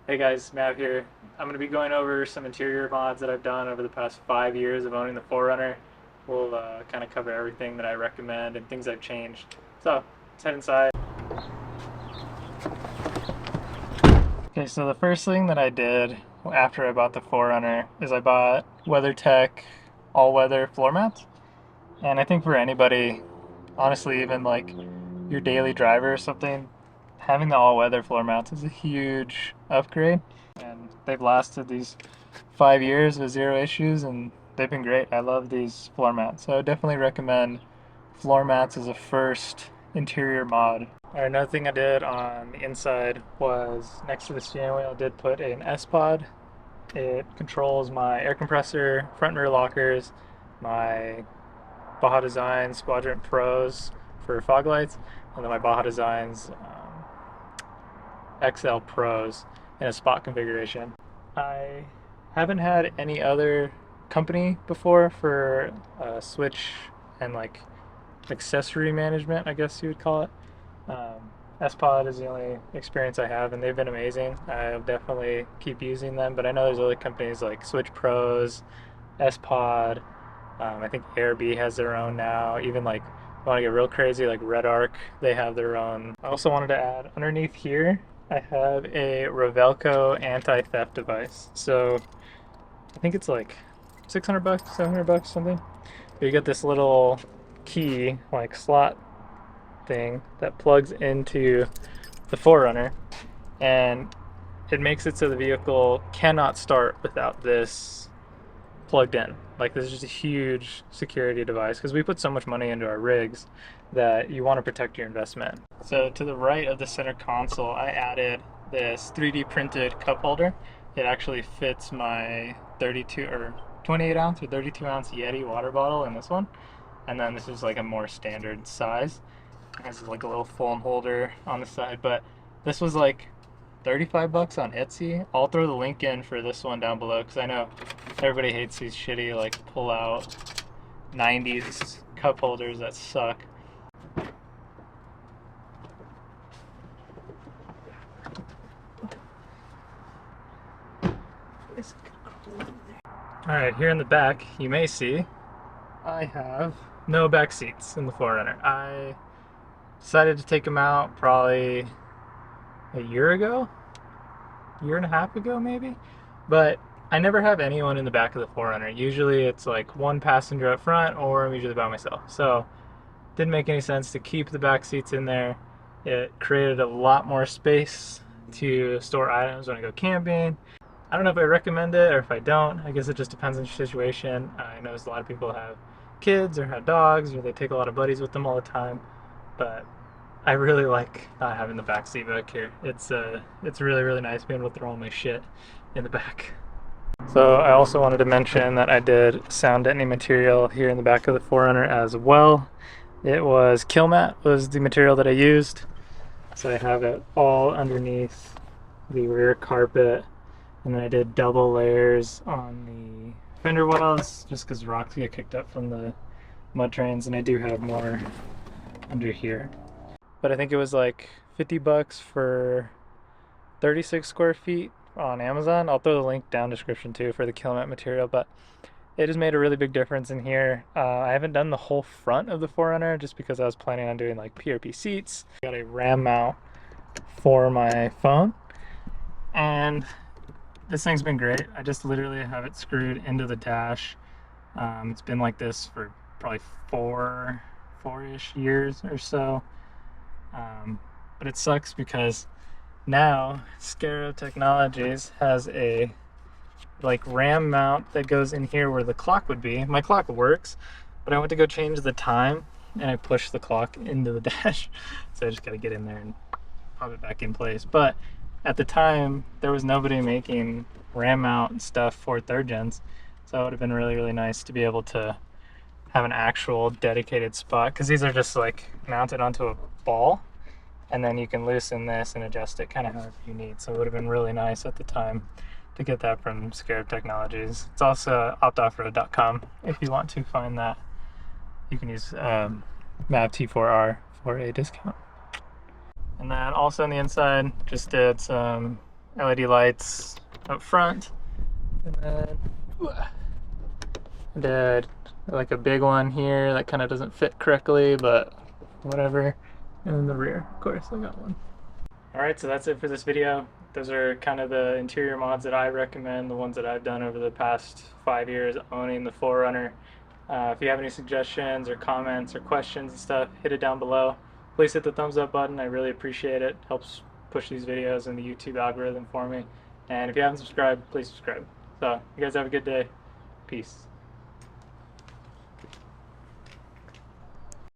Hey guys, Mav here. I'm going to be going over some interior mods that I've done over the past 5 years of owning the 4Runner. We'll kind of cover everything that I recommend and things I've changed. So, let's head inside. Okay, so the first thing that I did after I bought the 4Runner is I bought WeatherTech all-weather floor mats. And I think for anybody, honestly, even like your daily driver or something, having the all-weather floor mats is a huge upgrade. And they've lasted these 5 years with zero issues, and they've been great. I love these floor mats, so I would definitely recommend floor mats as a first interior mod. Alright, another thing I did on the inside was next to the steering wheel, I did put an S-Pod. It controls my air compressor, front and rear lockers, my Baja Designs Quadrant Pros for fog lights, and then my Baja Designs XL Pros in a spot configuration. I haven't had any other company before for switch and like accessory management, I guess you would call it. S-Pod is the only experience I have, and they've been amazing. I'll definitely keep using them, but I know there's other companies like Switch Pros, S-Pod. I think Airbnb has their own now. Even like, if you want to get real crazy, like Red Arc, they have their own. I also wanted to add underneath here, I have a Revelco anti-theft device. So I think it's like 600 bucks, 700 bucks, something. But you get this little key, like slot thing that plugs into the 4Runner, and it makes it so the vehicle cannot start without this plugged in. Like, this is just a huge security device because we put so much money into our rigs that you want to protect your investment. So to the right of the center console, I added this 3D printed cup holder. It actually fits my 32 or 28 ounce or 32 ounce Yeti water bottle in this one. And then this is like a more standard size. It has like a little foam holder on the side, but this was like 35 bucks on Etsy. I'll throw the link in for this one down below because I know everybody hates these shitty like pull out 90s cup holders that suck. Alright, here in the back you may see I have no back seats in the 4Runner. I decided to take them out probably a year ago, year and a half ago maybe, but I never have anyone in the back of the 4Runner. Usually it's like one passenger up front, or I'm usually by myself. So it didn't make any sense to keep the back seats in there. It created a lot more space to store items when I go camping. I don't know if I recommend it or if I don't. I guess it just depends on your situation. I know a lot of people have kids or have dogs, or they take a lot of buddies with them all the time, but I really like not having the back seat back here. It's really nice being able to throw all my shit in the back. So I also wanted to mention that I did sound deadening material here in the back of the 4Runner as well. It was Kilmat was the material that I used. So I have it all underneath the rear carpet, and then I did double layers on the fender wells just because rocks get kicked up from the mud trains, and I do have more under here. But I think it was like 50 bucks for 36 square feet on Amazon. I'll throw the link down description too for the Kilmat material, but it has made a really big difference in here. I haven't done the whole front of the 4Runner just because I was planning on doing like PRP seats. Got a RAM mount for my phone, and this thing's been great. I just literally have it screwed into the dash. It's been like this for probably four-ish years or so. But it sucks because now Scarab Technologies has a like RAM mount that goes in here where the clock would be. My clock works, but I went to go change the time and I pushed the clock into the dash. So I just gotta get in there and pop it back in place. But at the time, there was nobody making RAM mount stuff for 3rd gens. So it would have been really nice to be able to have an actual dedicated spot, because these are just like mounted onto a ball, and then you can loosen this and adjust it kind of however you need. So it would have bbeen really nice at the time to get that from Scarab Technologies. It's also optoffroad.com if you want to find that. You can use MAVT4R for a discount. And then also on the inside, just did some LED lights up front, and then I did like a big one here that kind of doesn't fit correctly, but whatever. And in the rear, of course, I got one. Alright, so that's it for this video. Those are kind of the interior mods that I recommend, the ones that I've done over the past 5 years owning the 4Runner. If you have any suggestions or comments or questions and stuff, hit it down below. Please hit the thumbs up button. I really appreciate it. Helps push these videos in the YouTube algorithm for me. And if you haven't subscribed, please subscribe. So, you guys have a good day. Peace.